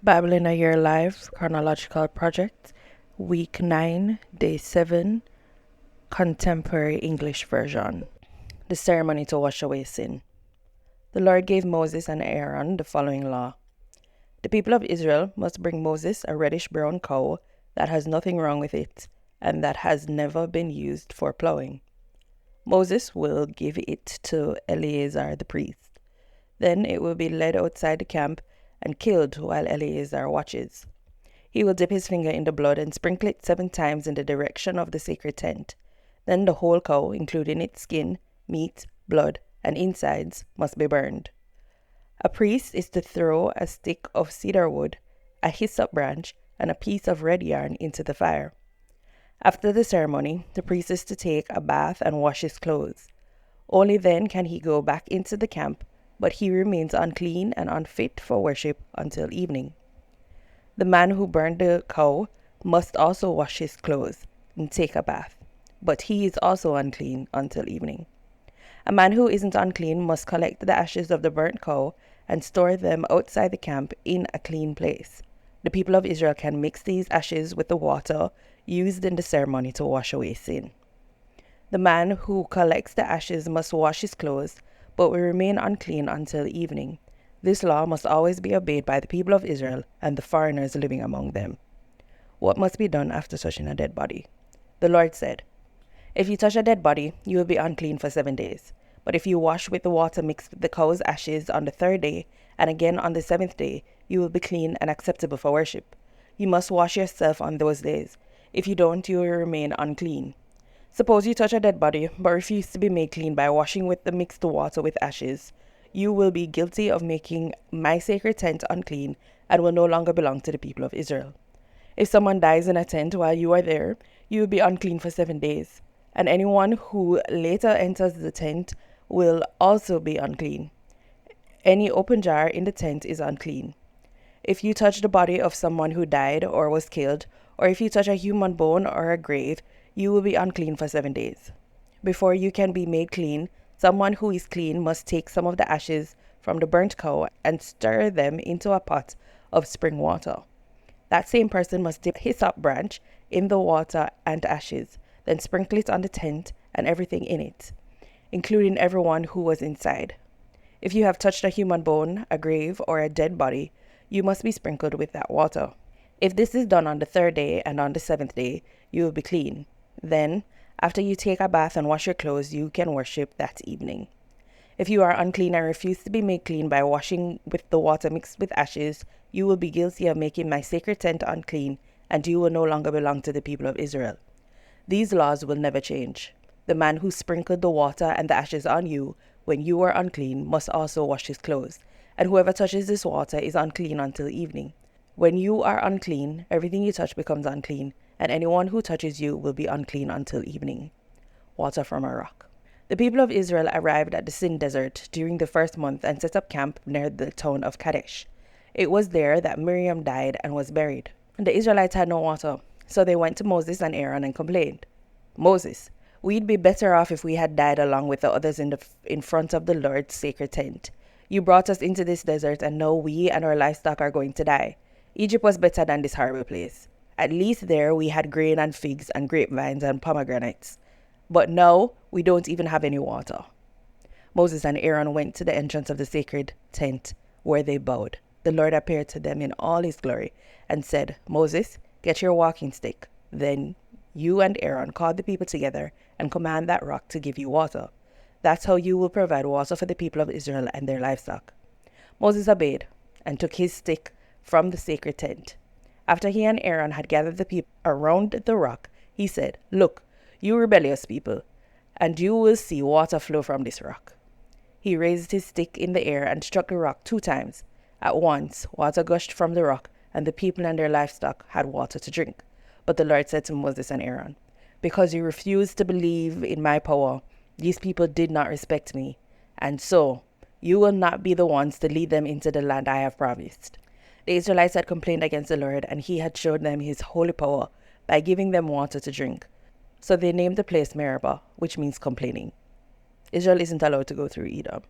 Bible in a Year Live Chronological Project, Week 9, Day 7, Contemporary English Version. The ceremony to wash away sin. The Lord gave Moses and Aaron the following law. The people of Israel must bring Moses a reddish-brown cow that has nothing wrong with it and that has never been used for plowing. Moses will give it to Eleazar the priest. Then it will be led outside the camp and killed while Eleazar watches. He will dip his finger in the blood and sprinkle it 7 times in the direction of the sacred tent. Then the whole cow, including its skin, meat, blood, and insides, must be burned. A priest is to throw a stick of cedar wood, a hyssop branch, and a piece of red yarn into the fire. After the ceremony, the priest is to take a bath and wash his clothes. Only then can he go back into the camp, but he remains unclean and unfit for worship until evening. The man who burned the cow must also wash his clothes and take a bath, but he is also unclean until evening. A man who isn't unclean must collect the ashes of the burnt cow and store them outside the camp in a clean place. The people of Israel can mix these ashes with the water used in the ceremony to wash away sin. The man who collects the ashes must wash his clothes, but will remain unclean until evening. This law must always be obeyed by the people of Israel and the foreigners living among them. What must be done after touching a dead body? The Lord said, "If you touch a dead body, you will be unclean for 7 days. But if you wash with the water mixed with the cow's ashes on the 3rd day, and again on the 7th day, you will be clean and acceptable for worship. You must wash yourself on those days. If you don't, you will remain unclean. Suppose you touch a dead body, but refuse to be made clean by washing with the mixed water with ashes. You will be guilty of making my sacred tent unclean and will no longer belong to the people of Israel. If someone dies in a tent while you are there, you will be unclean for 7 days, and anyone who later enters the tent will also be unclean. Any open jar in the tent is unclean. If you touch the body of someone who died or was killed, or if you touch a human bone or a grave, you will be unclean for 7 days. Before you can be made clean, someone who is clean must take some of the ashes from the burnt cow and stir them into a pot of spring water. That same person must dip his hyssop branch in the water and ashes, then sprinkle it on the tent and everything in it, including everyone who was inside. If you have touched a human bone, a grave, or a dead body, you must be sprinkled with that water. If this is done on the 3rd day and on the 7th day, you will be clean. Then, after you take a bath and wash your clothes, you can worship that evening. If you are unclean and refuse to be made clean by washing with the water mixed with ashes, you will be guilty of making my sacred tent unclean, and you will no longer belong to the people of Israel. These laws will never change. The man who sprinkled the water and the ashes on you when you were unclean must also wash his clothes, and whoever touches this water is unclean until evening. When you are unclean, everything you touch becomes unclean, and anyone who touches you will be unclean until evening." Water from a rock. The people of Israel arrived at the Sin Desert during the 1st month and set up camp near the town of Kadesh. It was there that Miriam died and was buried. The Israelites had no water, so they went to Moses and Aaron and complained. "Moses, we'd be better off if we had died along with the others in front of the Lord's sacred tent. You brought us into this desert, and now we and our livestock are going to die. Egypt was better than this horrible place. At least there we had grain and figs and grapevines and pomegranates. But now we don't even have any water." Moses and Aaron went to the entrance of the sacred tent, where they bowed. The Lord appeared to them in all his glory and said, "Moses, get your walking stick." Then you and Aaron called the people together and command that rock to give you water. That's how you will provide water for the people of Israel and their livestock. Moses obeyed and took his stick from the sacred tent. After he and Aaron had gathered the people around the rock, he said, "Look, you rebellious people, and you will see water flow from this rock." He raised his stick in the air and struck the rock 2 times. At once, water gushed from the rock, and the people and their livestock had water to drink. But the Lord said to Moses and Aaron, "Because you refused to believe in my power, these people did not respect me, and so you will not be the ones to lead them into the land I have promised." The Israelites had complained against the Lord, and he had showed them his holy power by giving them water to drink. So they named the place Meribah, which means complaining. Israel isn't allowed to go through Edom.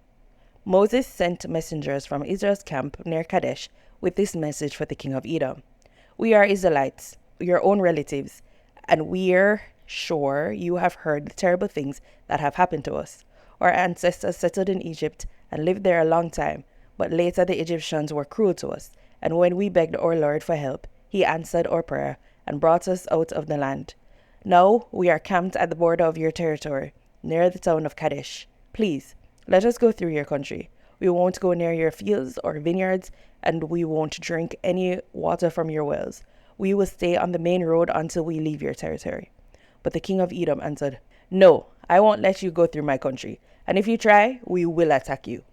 Moses sent messengers from Israel's camp near Kadesh with this message for the king of Edom. We are Israelites, your own relatives, and we're sure you have heard the terrible things that have happened to us. Our ancestors settled in Egypt and lived there a long time, but later the Egyptians were cruel to us, and when we begged our Lord for help, he answered our prayer and brought us out of the land. Now we are camped at the border of your territory, near the town of Kadesh. Please, let us go through your country. We won't go near your fields or vineyards, and we won't drink any water from your wells. We will stay on the main road until we leave your territory. But the king of Edom answered, No, I won't let you go through my country, and if you try, we will attack you.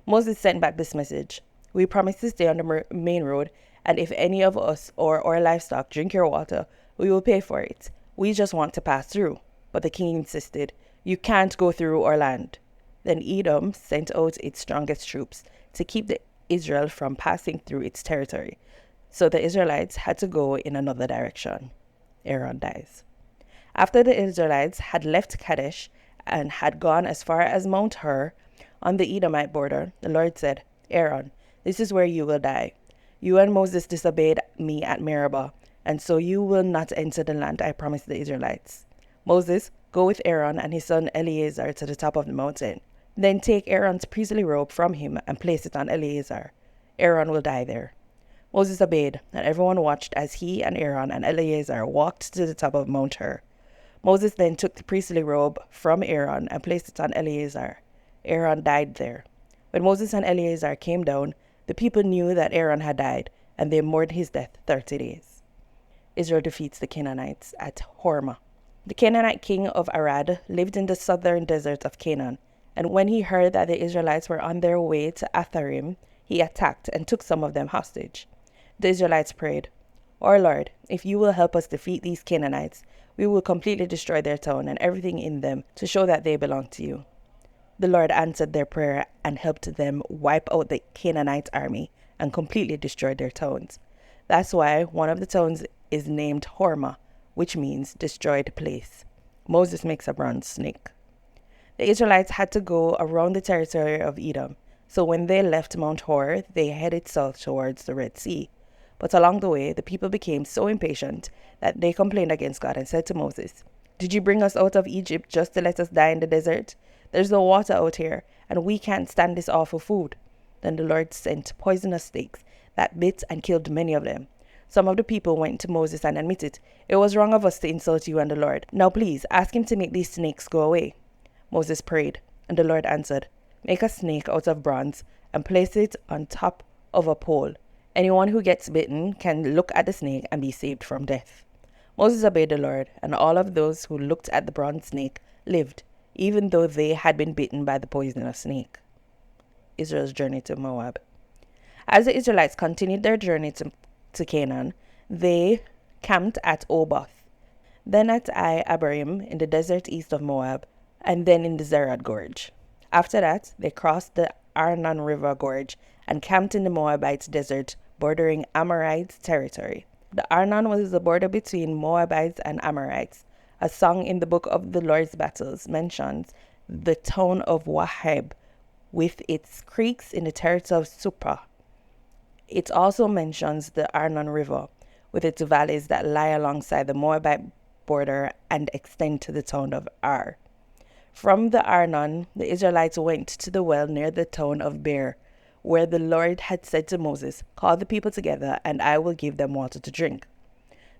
Moses sent back this message. We promise to stay on the main road, and if any of us or our livestock drink your water, we will pay for it. We just want to pass through. But the king insisted, You can't go through our land. Then Edom sent out its strongest troops to keep Israel from passing through its territory. So the Israelites had to go in another direction. Aaron dies. After the Israelites had left Kadesh and had gone as far as Mount Hor on the Edomite border, the Lord said, Aaron, this is where you will die. You and Moses disobeyed me at Meribah, and so you will not enter the land I promised the Israelites. Moses, go with Aaron and his son Eleazar to the top of the mountain. Then take Aaron's priestly robe from him and place it on Eleazar. Aaron will die there. Moses obeyed, and everyone watched as he and Aaron and Eleazar walked to the top of Mount Hor. Moses then took the priestly robe from Aaron and placed it on Eleazar. Aaron died there. When Moses and Eleazar came down, the people knew that Aaron had died, and they mourned his death 30 days. Israel defeats the Canaanites at Hormah. The Canaanite king of Arad lived in the southern desert of Canaan, and when he heard that the Israelites were on their way to Atharim, he attacked and took some of them hostage. The Israelites prayed, Our Lord, if you will help us defeat these Canaanites, we will completely destroy their town and everything in them to show that they belong to you. The Lord answered their prayer and helped them wipe out the Canaanite army and completely destroy their towns. That's why one of the towns is named Hormah, which means destroyed place. Moses makes a bronze snake. The Israelites had to go around the territory of Edom, so when they left Mount Hor, they headed south towards the Red Sea. But along the way, the people became so impatient that they complained against God and said to Moses, Did you bring us out of Egypt just to let us die in the desert? There's no water out here, and we can't stand this awful food. Then the Lord sent poisonous snakes that bit and killed many of them. Some of the people went to Moses and admitted, It was wrong of us to insult you and the Lord. Now please, ask him to make these snakes go away. Moses prayed, and the Lord answered, Make a snake out of bronze and place it on top of a pole. Anyone who gets bitten can look at the snake and be saved from death. Moses obeyed the Lord, and all of those who looked at the bronze snake lived, even though they had been bitten by the poisonous snake. Israel's journey to Moab. As the Israelites continued their journey to Canaan, they camped at Oboth, then at Abarim in the desert east of Moab, and then in the Zerad Gorge. After that, they crossed the Arnon River Gorge and camped in the Moabite desert bordering Amorites' territory. The Arnon was the border between Moabites and Amorites. A song in the book of the Lord's battles mentions the town of Waheb with its creeks in the territory of Supah. It also mentions the Arnon River with its valleys that lie alongside the Moabite border and extend to the town of Ar. From the Arnon, the Israelites went to the well near the town of Beer, where the Lord had said to Moses, Call the people together, and I will give them water to drink.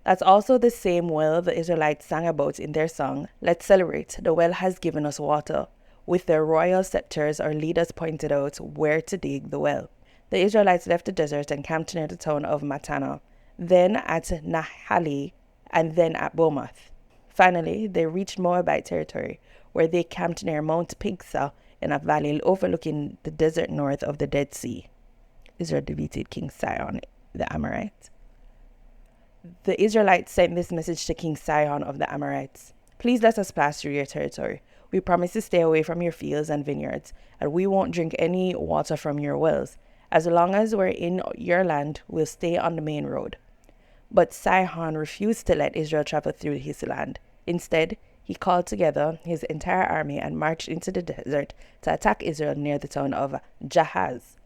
That's also the same well the Israelites sang about in their song, Let's Celebrate, the well has given us water. With their royal scepters, our leaders pointed out where to dig the well. The Israelites left the desert and camped near the town of Mattanah, then at Nahali, and then at Bomath. Finally, they reached Moabite territory, where they camped near Mount Pisgah in a valley overlooking the desert north of the Dead Sea. Israel defeated King Sihon, the Amorite. The Israelites sent this message to King Sihon of the Amorites. Please let us pass through your territory. We promise to stay away from your fields and vineyards, and we won't drink any water from your wells. As long as we're in your land, we'll stay on the main road. But Sihon refused to let Israel travel through his land. Instead, he called together his entire army and marched into the desert to attack Israel near the town of Jahaz.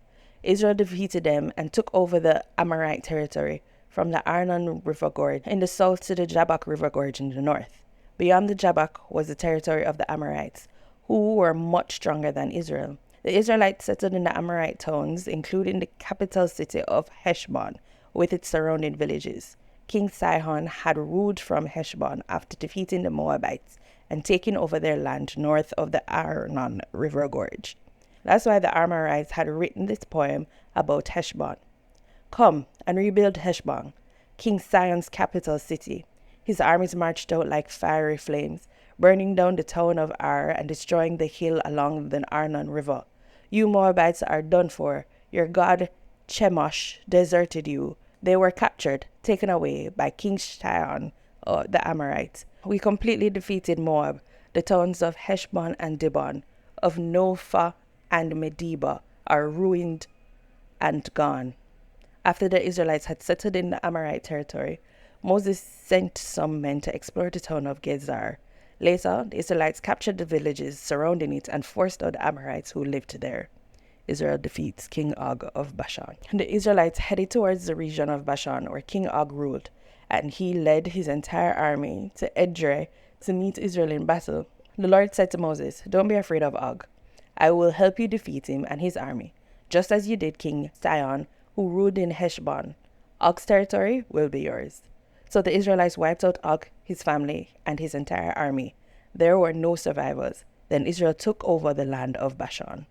Israel defeated them and took over the Amorite territory from the Arnon River Gorge in the south to the Jabbok River Gorge in the north. Beyond the Jabbok was the territory of the Amorites, who were much stronger than Israel. The Israelites settled in the Amorite towns, including the capital city of Heshbon, with its surrounding villages. King Sihon had ruled from Heshbon after defeating the Moabites and taking over their land north of the Arnon River Gorge. That's why the Amorites had written this poem about Heshbon. Come and rebuild Heshbon, King Sihon's capital city. His armies marched out like fiery flames, burning down the town of Ar and destroying the hill along the Arnon River. You Moabites are done for. Your god Chemosh deserted you. They were captured, taken away by King Sihon, the Amorites. We completely defeated Moab. The towns of Heshbon and Dibon, of Nophah and Medeba are ruined and gone. After the Israelites had settled in the Amorite territory, Moses sent some men to explore the town of Gezer. Later, the Israelites captured the villages surrounding it and forced out the Amorites who lived there. Israel defeats King Og of Bashan. The Israelites headed towards the region of Bashan where King Og ruled, and he led his entire army to Edrei to meet Israel in battle. The Lord said to Moses, "Don't be afraid of Og. I will help you defeat him and his army, just as you did King Sihon, who ruled in Heshbon. Og's territory will be yours." So the Israelites wiped out Og, his family, and his entire army. There were no survivors. Then Israel took over the land of Bashan.